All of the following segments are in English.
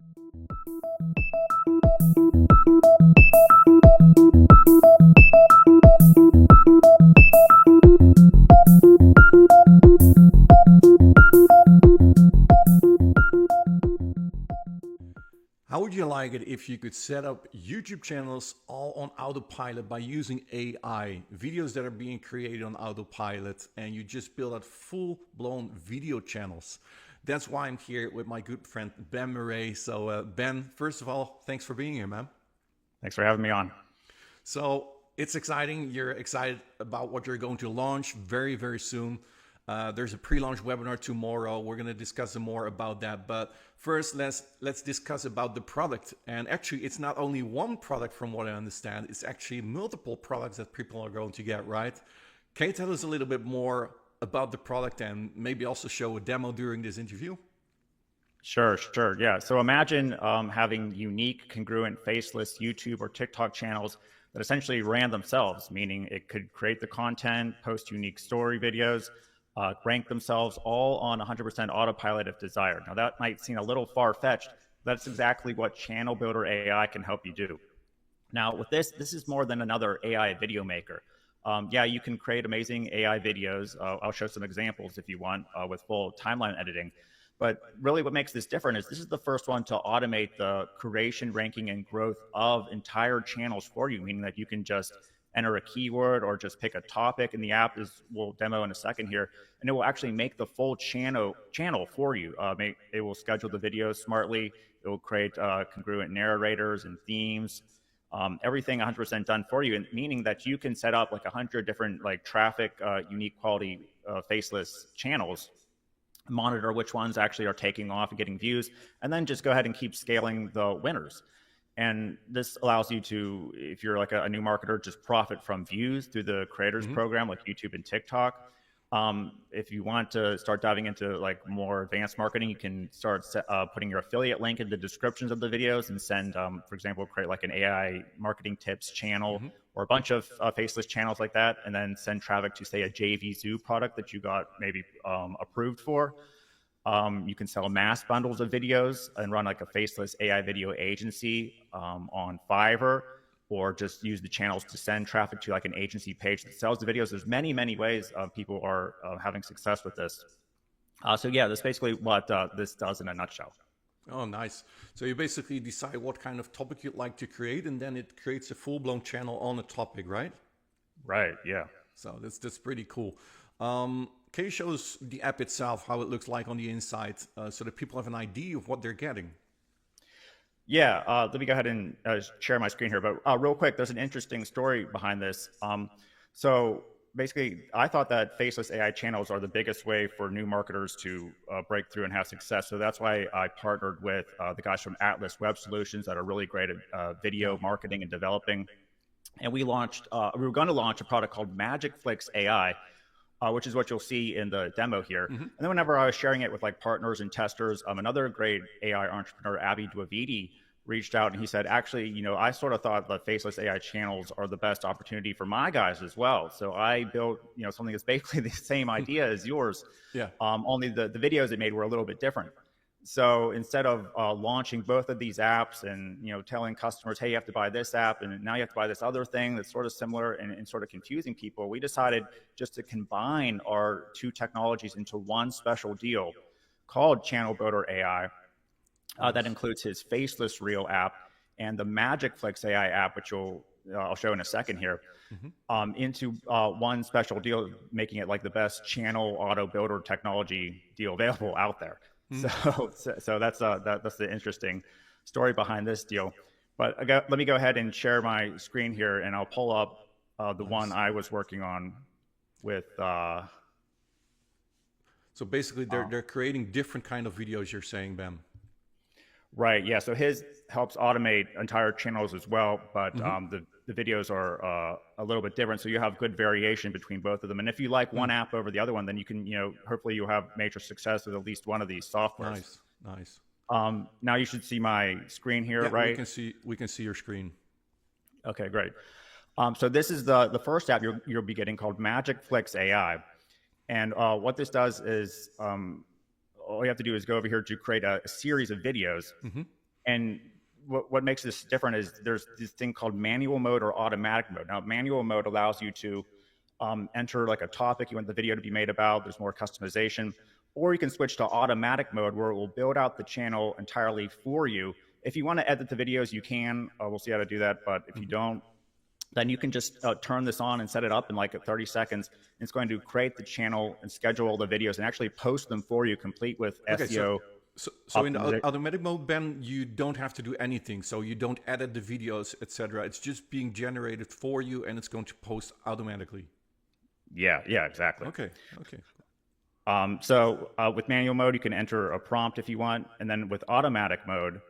How would you like it if you could set up YouTube channels all on autopilot by using AI? Videos that are being created on autopilot, and you just build out full-blown video channels. That's why I'm here with my good friend Ben Murray. So Ben, first of all, thanks for being here, man. Thanks for having me on. So it's exciting. You're excited about what you're going to launch very, very soon. There's a pre-launch webinar tomorrow. We're going to discuss more about that. But first, let's discuss about the product. And actually, it's not only one product from what I understand. It's actually multiple products that people are going to get, right? Can you tell us a little bit more about the product and maybe also show a demo during this interview? Sure. Yeah. So imagine having unique, congruent, faceless YouTube or TikTok channels that essentially ran themselves, meaning it could create the content, post unique story videos, rank themselves all on 100% autopilot if desired. Now that might seem a little far-fetched, but that's exactly what ChannelBuilderAI can help you do. Now with this is more than another AI video maker. Yeah, you can create amazing AI videos. I'll show some examples if you want with full timeline editing. But really what makes this different is this is the first one to automate the creation, ranking, and growth of entire channels for you, meaning that you can just enter a keyword or just pick a topic in the app, as we'll demo in a second here, and it will actually make the full channel for you. It will schedule the videos smartly. It will create congruent narrators and themes, everything 100% done for you, and meaning that you can set up like 100 different traffic, unique quality, faceless channels, monitor which ones actually are taking off and getting views, and then just go ahead and keep scaling the winners. And this allows you to, if you're like a new marketer, just profit from views through the creators program like YouTube and TikTok. If you want to start diving into like more advanced marketing, you can start putting your affiliate link in the descriptions of the videos and send, for example, create like an AI marketing tips channel or a bunch of faceless channels like that, and then send traffic to say a JV Zoo product that you got maybe approved for. You can sell mass bundles of videos and run like a faceless AI video agency on Fiverr, or just use the channels to send traffic to like an agency page that sells the videos. There's many ways people are having success with this. So yeah, that's basically what this does in a nutshell. Oh, nice. So you basically decide what kind of topic you'd like to create, and then it creates a full-blown channel on a topic, right? Right, yeah. So that's pretty cool. Can you show us the app itself, how it looks like on the inside, so that people have an idea of what they're getting? Yeah, let me go ahead and share my screen here. But real quick, there's an interesting story behind this. So basically, I thought that faceless AI channels are the biggest way for new marketers to break through and have success. So that's why I partnered with the guys from Atlas Web Solutions that are really great at video marketing and developing. And we were going to launch a product called MagicFlix AI, which is what you'll see in the demo here. And then whenever I was sharing it with like partners and testers, another great AI entrepreneur, Abby Dwavidi, reached out and he said, actually, I sort of thought the faceless AI channels are the best opportunity for my guys as well. So I built, something that's basically the same idea as yours. Yeah. Only the videos it made were a little bit different. So instead of launching both of these apps and telling customers, hey, you have to buy this app and now you have to buy this other thing that's sort of similar and sort of confusing people, we decided just to combine our two technologies into one special deal called ChannelBuilderAI that includes his faceless reel app and the MagicFlix AI app, which I'll show in a second here, into one special deal, making it like the best channel auto builder technology deal available out there. So that's the interesting story behind this deal. But let me go ahead and share my screen here, and I'll pull up the one I was working on with. So basically, they're creating different kind of videos. You're saying, Ben? Right. Yeah. So his helps automate entire channels as well, but the videos are a little bit different. So you have good variation between both of them. And if you like one app over the other one, then you can, hopefully you'll have major success with at least one of these softwares. Nice. Now you should see my screen here, right? We can see your screen. Okay, great. So this is the first app you'll be getting called MagicFlix AI. And what this does is all you have to do is go over here to create a series of videos. And what makes this different is there's this thing called manual mode or automatic mode. Now, manual mode allows you to enter like a topic you want the video to be made about. There's more customization. Or you can switch to automatic mode where it will build out the channel entirely for you. If you want to edit the videos, you can. We'll see how to do that. But if you don't, then you can just turn this on and set it up in like 30 seconds. And it's going to create the channel and schedule all the videos and actually post them for you, complete with SEO. So in the automatic mode, Ben, you don't have to do anything. So you don't edit the videos, etc. It's just being generated for you, and it's going to post automatically. Yeah, exactly. Okay. So with manual mode, you can enter a prompt if you want, and then with automatic mode,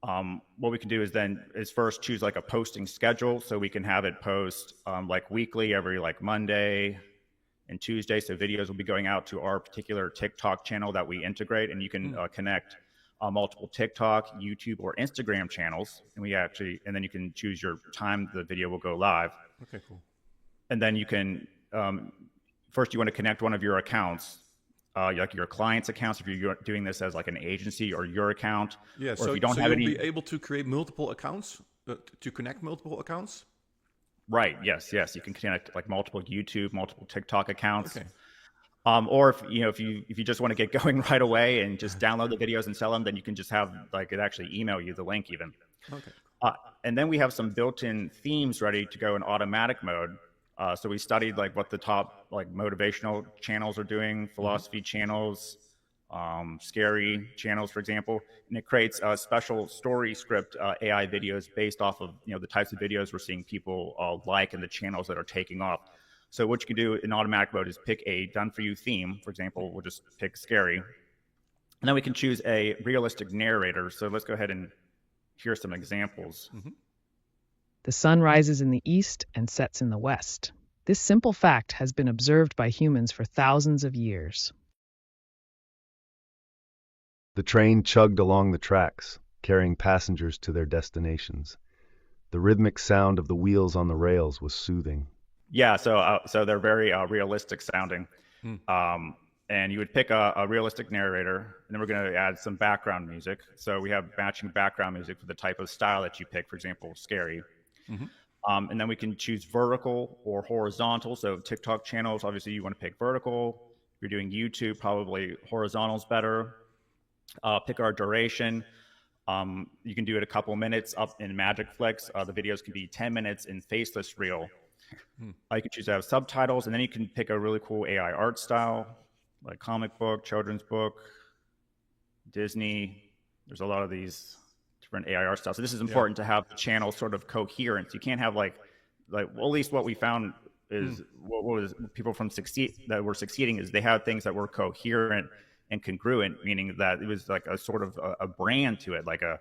what we can do is first choose like a posting schedule, so we can have it post like weekly, every like Monday and Tuesday. So videos will be going out to our particular TikTok channel that we integrate, and you can connect multiple TikTok, YouTube, or Instagram channels, and then you can choose your time the video will go live. Okay, cool. And then you can first you want to connect one of your accounts. Like your client's accounts, if you're doing this as like an agency, or your account. Yeah, or so, if you don't so have you'll any... be able to create multiple accounts, to connect multiple accounts? Right, yes. You can connect like multiple YouTube, multiple TikTok accounts. Okay. Or if you just want to get going right away and just download the videos and sell them, then you can just have like it actually email you the link even. Okay. And then we have some built-in themes ready to go in automatic mode. So we studied like what the top like motivational channels are doing, philosophy channels, scary channels, for example, and it creates special story script AI videos based off of the types of videos we're seeing people like and the channels that are taking off. So what you can do in automatic mode is pick a done for you theme. For example, we'll just pick scary, and then we can choose a realistic narrator. So let's go ahead and hear some examples. The sun rises in the east and sets in the west. This simple fact has been observed by humans for thousands of years. The train chugged along the tracks, carrying passengers to their destinations. The rhythmic sound of the wheels on the rails was soothing. Yeah, so they're very realistic sounding. And you would pick a realistic narrator, and then we're going to add some background music. So we have matching background music for the type of style that you pick, for example, scary. And then we can choose vertical or horizontal. So TikTok channels, obviously you want to pick vertical. If you're doing YouTube, probably horizontal's better. Pick our duration. You can do it a couple minutes up in Magic Flicks. The videos can be 10 minutes in faceless reel. You can choose to have subtitles, and then you can pick a really cool AI art style, like comic book, children's book, Disney. There's a lot of these different AI art styles. So this is important to have the channel sort of coherent. You can't have well, at least what we found is what was people that were succeeding is they had things that were coherent and congruent, meaning that it was like a sort of a brand to it, like a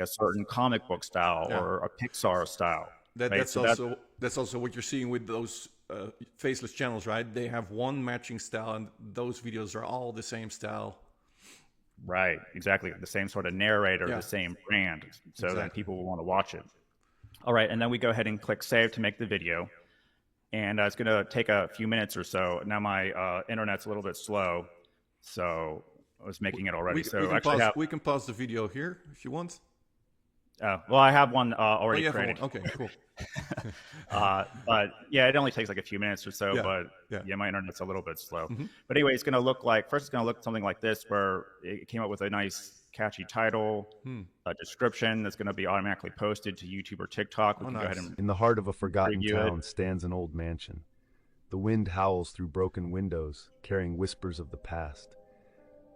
certain comic book style or a Pixar style. That's also what you're seeing with those faceless channels, right? They have one matching style, and those videos are all the same style. Right, exactly. The same sort of narrator, the same brand, so that people will want to watch it. All right, and then we go ahead and click save to make the video. And it's going to take a few minutes or so. Now my internet's a little bit slow, so I was making it already. We can pause the video here if you want. Well, I have one already created. Okay, cool. But yeah, it only takes like a few minutes or so. But my internet's a little bit slow. But anyway, it's going to look like something like this, where it came up with a nice, catchy title, a description that's going to be automatically posted to YouTube or TikTok. We can go ahead and in the heart of a forgotten preview town stands an old mansion. The wind howls through broken windows, carrying whispers of the past.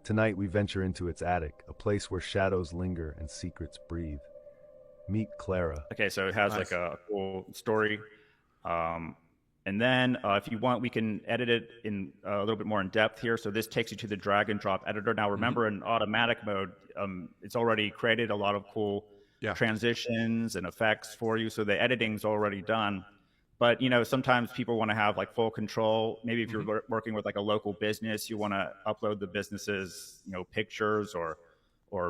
Tonight we venture into its attic, a place where shadows linger and secrets breathe. Meet Clara. Okay, so it has like a cool story. And then if you want, we can edit it in a little bit more in depth here. So this takes you to the drag and drop editor. Now remember, in automatic mode, it's already created a lot of cool transitions and effects for you. So the editing's already done. But sometimes people want to have like full control. Maybe if you're working with like a local business, you want to upload the business's pictures or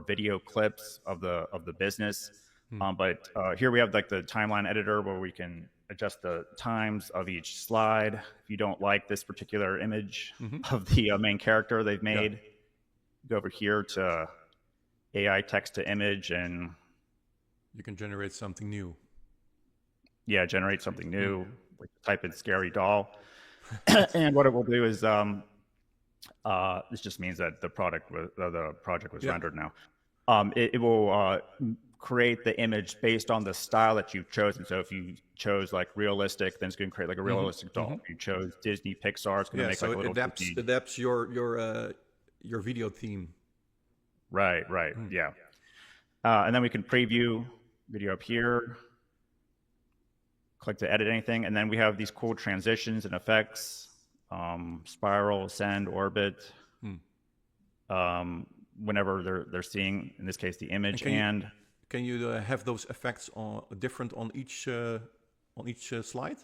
video clips of the business. But here we have like the timeline editor where we can adjust the times of each slide. If you don't like this particular image of the main character they've made, go over here to AI text to image, and You can generate something new. Yeah, generate something new. Like type in scary doll. And what it will do is, this just means that the project was rendered now. It will create the image based on the style that you've chosen. So if you chose like realistic, then it's going to create like a realistic doll. If you chose Disney, Pixar, it's going to make like a little adapts your video theme. Right. Yeah. And then we can preview video up here. Click to edit anything, and then we have these cool transitions and effects, spiral, ascend, orbit. Whenever they're seeing, in this case, the image. Can you have those effects different on each slide?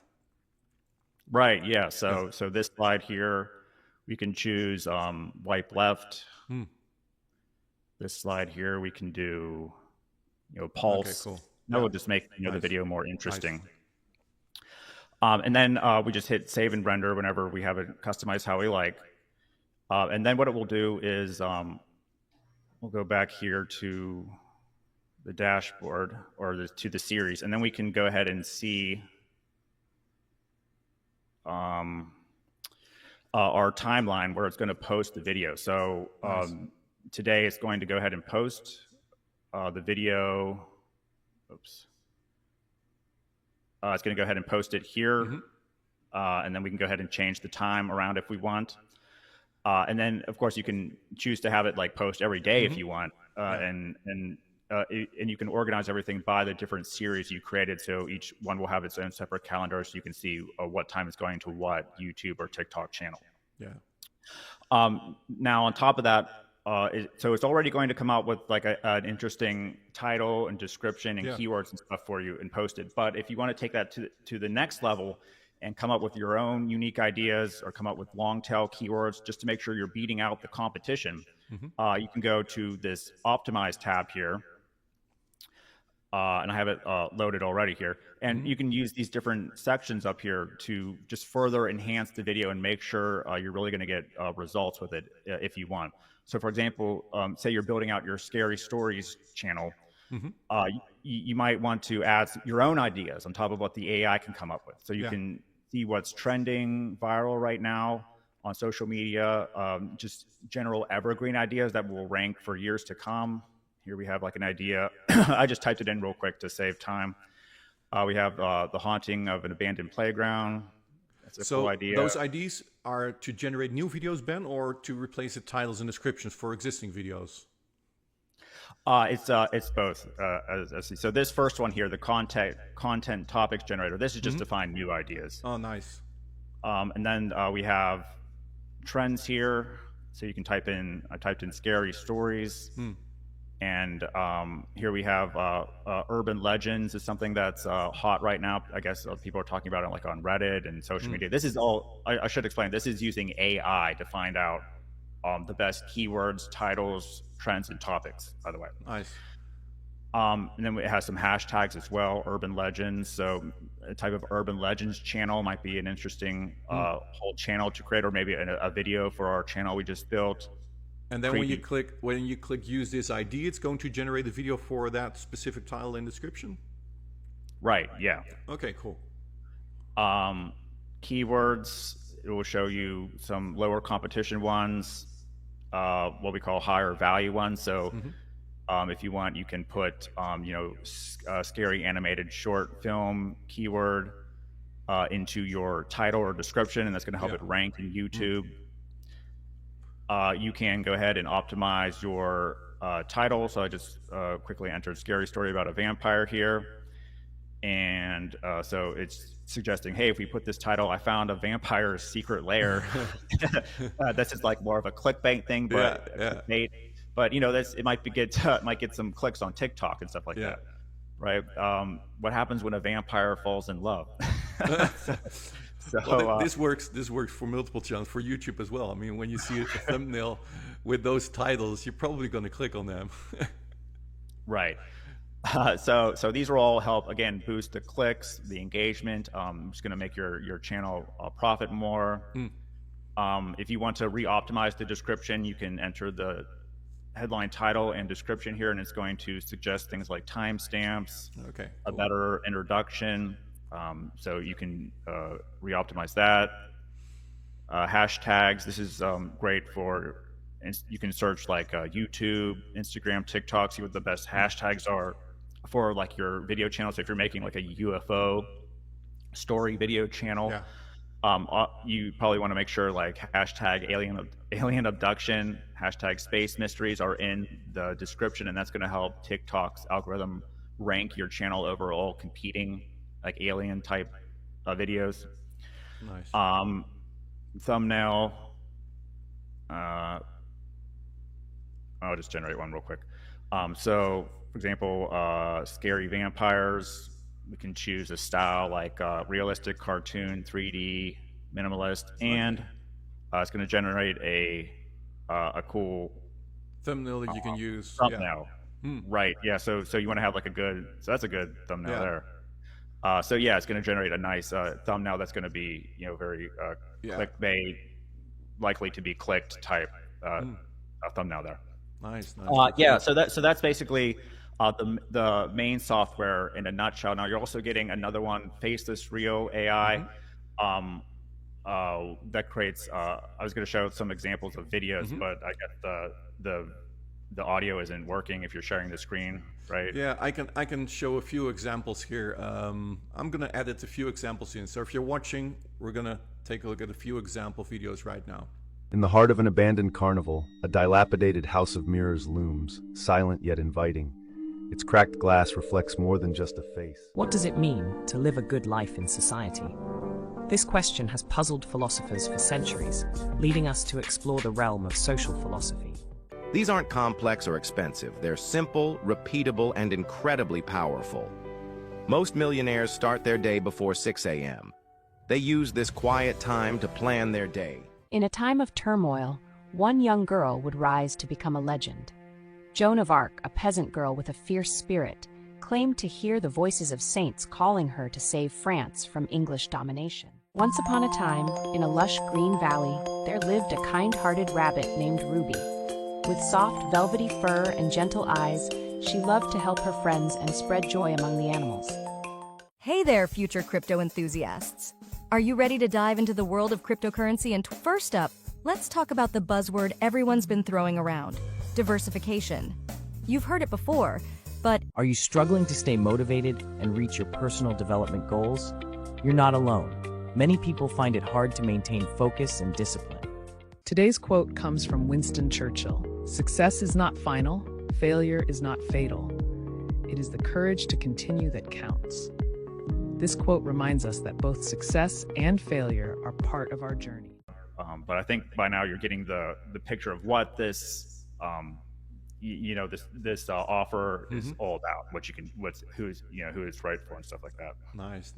Right. Yeah. So this slide here, we can choose wipe left. This slide here, we can do pulse. Okay, cool. That will just make the video more interesting. And then we just hit save and render whenever we have it customized how we like. And then what it will do is we'll go back here to the dashboard or to the series, and then we can go ahead and see our timeline where it's going to post the video. So today it's going to go ahead and post the video. Oops. It's going to go ahead and post it here, and then we can go ahead and change the time around if we want. And then, of course, you can choose to have it like post every day if you want, and you can organize everything by the different series you created. So each one will have its own separate calendar, so you can see what time it's going to what YouTube or TikTok channel. Yeah. Now, on top of that, so it's already going to come out with like an interesting title and description and keywords and stuff for you and post it. But if you want to take that to the next level and come up with your own unique ideas or come up with long tail keywords just to make sure you're beating out the competition, you can go to this optimize tab here. And I have it loaded already here. And you can use these different sections up here to just further enhance the video and make sure you're really going to get results with it if you want. So for example, say you're building out your scary stories channel. You might want to add your own ideas on top of what the AI can come up with. So you can see what's trending viral right now on social media, just general evergreen ideas that will rank for years to come. Here we have like an idea. I just typed it in real quick to save time. We have the haunting of an abandoned playground. That's a cool idea. Those IDs are to generate new videos, Ben, or to replace the titles and descriptions for existing videos? It's both. So this first one here, the content topics generator, this is just to find new ideas. Oh, nice. And then we have trends here. So you can type in, I typed in scary stories. And here we have urban legends is something that's hot right now. I guess people are talking about it like on Reddit and social media. This is all, I should explain, this is using AI to find out the best keywords, titles, trends, and topics, by the way. Nice. And then it has some hashtags as well, urban legends. So a type of urban legends channel might be an interesting whole channel to create, or maybe a video for our channel we just built. And then when you click use this ID, it's going to generate a video for that specific title and description? Right, yeah. Okay, cool. Keywords, it will show you some lower competition ones, what we call higher value ones. So if you want, you can put, scary animated short film keyword into your title or description, and that's going to help it rank in YouTube. You can go ahead and optimize your title. So I just quickly entered scary story about a vampire here. And so it's suggesting, hey, if we put this title, I found a vampire's secret lair. This is like more of a clickbait thing, but but it might get some clicks on TikTok and stuff like that, right? What happens when a vampire falls in love? This works for multiple channels, for YouTube as well. I mean, when you see a thumbnail with those titles, you're probably going to click on them. Right. So these will all help, again, boost the clicks, the engagement. It's going to make your channel profit more. If you want to re-optimize the description, you can enter the headline, title, and description here, and it's going to suggest things like timestamps, Okay, a cool. better introduction. So you can re-optimize that. Hashtags. This is great for, you can search like YouTube, Instagram, TikTok, see what the best hashtags are for like your video channel. So if you're making like a UFO story video channel, Yeah. you probably want to make sure like hashtag alien abduction, hashtag space mysteries are in the description, and that's going to help TikTok's algorithm rank your channel over all competing like alien type videos. Nice. Thumbnail. I'll just generate one real quick. So, for example, scary vampires. We can choose a style like realistic, cartoon, 3D, minimalist, and it's going to generate a cool Thumbnail that you can use. thumbnail. Yeah. Right. Yeah. So you want to have like a good. So that's a good thumbnail there. So yeah, it's going to generate a nice thumbnail that's going to be very clickbait, likely to be clicked type thumbnail there. Nice. Nice. Yeah. So that's basically the main software in a nutshell. Now you're also getting another one, Faceless Real AI. That creates. I was going to show some examples of videos, but I guess the audio isn't working if you're sharing the screen, right? Yeah, I can show a few examples here. I'm gonna edit a few examples in. So if you're watching, we're gonna take a look at a few example videos right now. In the heart of an abandoned carnival, a dilapidated house of mirrors looms, silent yet inviting. Its cracked glass reflects more than just a face. What does it mean to live a good life in society? This question has puzzled philosophers for centuries, leading us to explore the realm of social philosophy. These aren't complex or expensive. They're simple, repeatable, and incredibly powerful. Most millionaires start their day before 6 a.m. They use this quiet time to plan their day. In a time of turmoil, one young girl would rise to become a legend. Joan of Arc, a peasant girl with a fierce spirit, claimed to hear the voices of saints calling her to save France from English domination. Once upon a time, in a lush green valley, there lived a kind-hearted rabbit named Ruby. With soft, velvety fur and gentle eyes, she loved to help her friends and spread joy among the animals. Hey there, future crypto enthusiasts. Are you ready to dive into the world of cryptocurrency? And first up, let's talk about the buzzword everyone's been throwing around, diversification. You've heard it before, but Are you struggling to stay motivated and reach your personal development goals? You're not alone. Many people find it hard to maintain focus and discipline. Today's quote comes from Winston Churchill. Success is not final, failure is not fatal. It is the courage to continue that counts. This quote reminds us that both success and failure are part of our journey. But I think by now you're getting the picture of what this this offer is all about, who it's right for and stuff like that. Nice.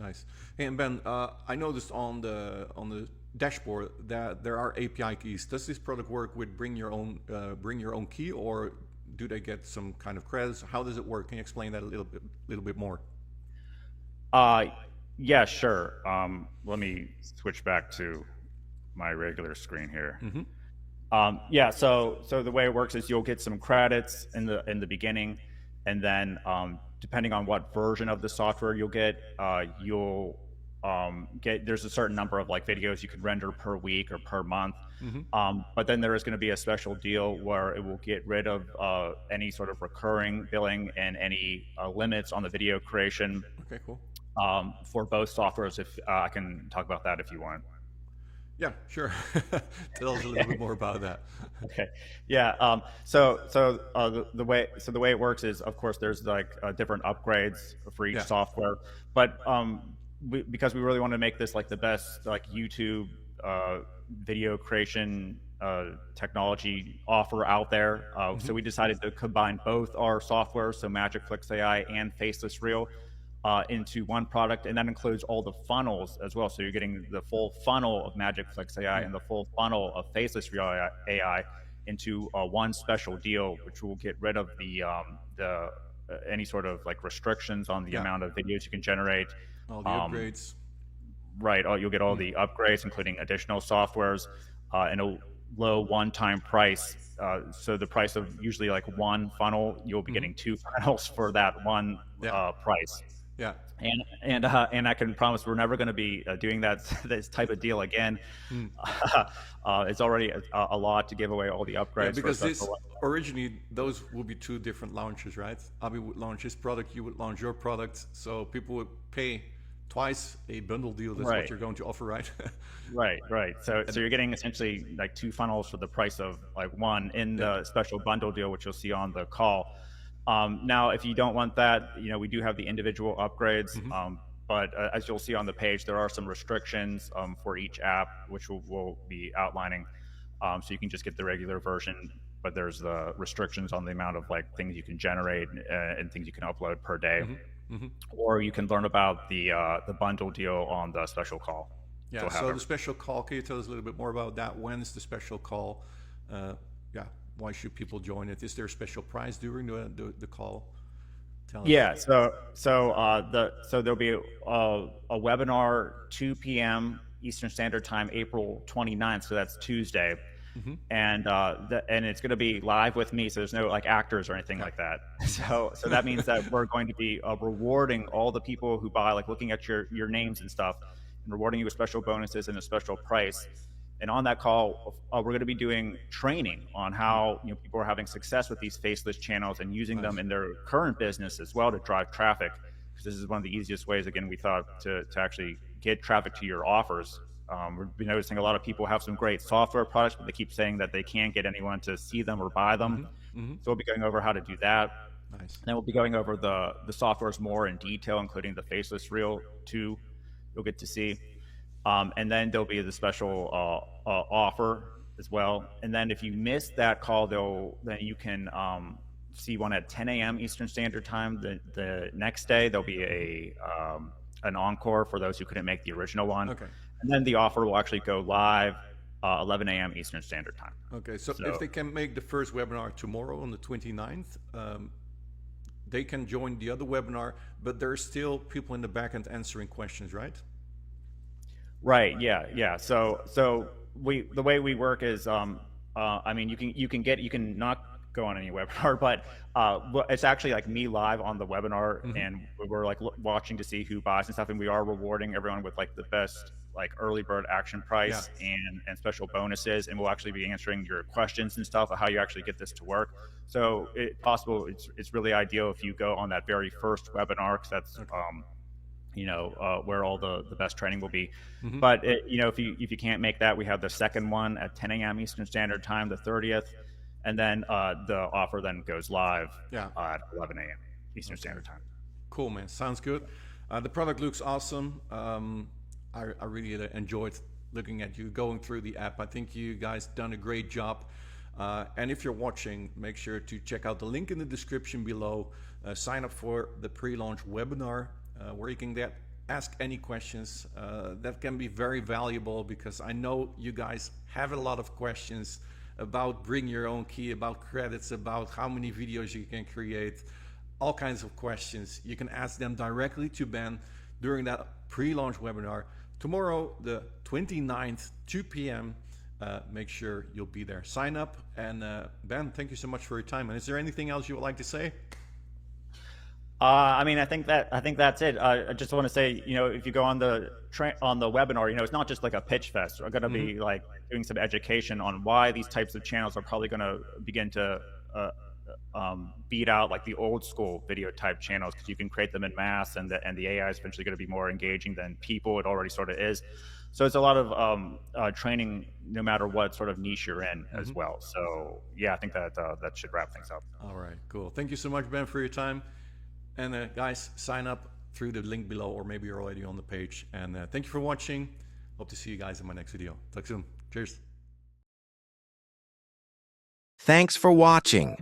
Hey, and Ben, I noticed on the dashboard that there are API keys. Does this product work with bring your own key, or do they get some kind of credits? How does it work? Can you explain that a little bit more? Yeah, sure. Let me switch back to my regular screen here. Yeah, so the way it works is you'll get some credits in the beginning, and then depending on what version of the software you'll get, there's a certain number of like videos you could render per week or per month. But then there is going to be a special deal where it will get rid of any sort of recurring billing and any limits on the video creation. Okay, cool. For both softwares. If I can talk about that if you want. Yeah, sure. Tell us a little bit more about that. Okay. Yeah. So the way it works is, of course, there's like different upgrades for each software, but because we really want to make this like the best like YouTube video creation technology offer out there, so we decided to combine both our software, so Magicflix AI and Faceless Real, into one product, and that includes all the funnels as well. So you're getting the full funnel of Magicflix AI and the full funnel of Faceless Real AI into one special deal, which will get rid of the any sort of like restrictions on the amount of videos you can generate. All the upgrades. Right. You'll get all the upgrades, including additional softwares, and it'll low one-time price. So the price of usually like one funnel, you'll be getting two funnels for that one price. Yeah. And I can promise we're never going to be doing this type of deal again. It's already a lot to give away all the upgrades. Yeah, because originally those would be two different launches, right? Abi would launch his product, you would launch your product, so people would pay twice a bundle deal. That's what you're going to offer, right? Right. So you're getting essentially like two funnels for the price of like one in the special bundle deal, which you'll see on the call. Now, if you don't want that, we do have the individual upgrades. But as you'll see on the page, there are some restrictions for each app, which we'll be outlining. So you can just get the regular version, but there's the restrictions on the amount of like things you can generate and things you can upload per day. Or you can learn about the bundle deal on the special call. Yeah. So the special call, can you tell us a little bit more about that? When is the special call? Why should people join it? Is there a special prize during the call? Tell us. Yeah. So there'll be a webinar 2 p.m. Eastern Standard Time, April 29th. So that's Tuesday. And it's going to be live with me, so there's no like actors or anything like that. So that means that we're going to be rewarding all the people who buy, like looking at your names and stuff, and rewarding you with special bonuses and a special price. And on that call, we're going to be doing training on how people are having success with these faceless channels and using them in their current business as well to drive traffic. Because this is one of the easiest ways, again, we thought to actually get traffic to your offers. We've been noticing a lot of people have some great software products, but they keep saying that they can't get anyone to see them or buy them. So we'll be going over how to do that. Nice. Then we'll be going over the softwares more in detail, including the faceless reel 2 you'll get to see. And then there'll be the special offer as well. And then if you miss that call, then you can see one at 10 a.m. Eastern Standard Time. The next day, there'll be an encore for those who couldn't make the original one. Okay. And then the offer will actually go live 11 a.m. Eastern Standard Time. Okay, so if they can make the first webinar tomorrow on the 29th, they can join the other webinar, but there's still people in the back end answering questions, right? Right. Yeah. So the way we work is, I mean, you can not go on any webinar, but it's actually like me live on the webinar, and we're like watching to see who buys and stuff, and we are rewarding everyone with like the best like early bird action price and special bonuses, and we'll actually be answering your questions and stuff of how you actually get this to work. So it's really ideal if you go on that very first webinar, because that's where all the best training will be. But if you can't make that, we have the second one at 10 a.m. Eastern Standard Time, the 30th, and then the offer then goes live at 11 a.m. Eastern Standard Time. Cool, man. Sounds good. The product looks awesome. I really enjoyed looking at you going through the app. I think you guys done a great job. And if you're watching, make sure to check out the link in the description below. Sign up for the pre-launch webinar where you can ask any questions. That can be very valuable, because I know you guys have a lot of questions about bring your own key, about credits, about how many videos you can create, all kinds of questions. You can ask them directly to Ben during that pre-launch webinar. Tomorrow, the 29th, 2 p.m. Make sure you'll be there. Sign up. And Ben, thank you so much for your time. And is there anything else you would like to say? I mean, I think that's it. I just want to say, if you go on the webinar, it's not just like a pitch fest. We're going to be like doing some education on why these types of channels are probably going to begin to beat out like the old school video type channels, because you can create them in mass, and the AI is eventually going to be more engaging than people. It already sort of is. So it's a lot of training, no matter what sort of niche you're in as well. So yeah, I think that should wrap things up. All right, cool. Thank you so much, Ben, for your time. And guys, sign up through the link below, or maybe you're already on the page. And thank you for watching. Hope to see you guys in my next video. Talk soon. Cheers. Thanks for watching.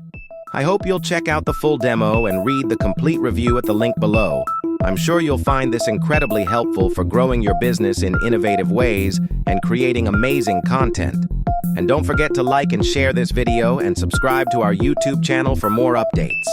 I hope you'll check out the full demo and read the complete review at the link below. I'm sure you'll find this incredibly helpful for growing your business in innovative ways and creating amazing content. And don't forget to like and share this video and subscribe to our YouTube channel for more updates.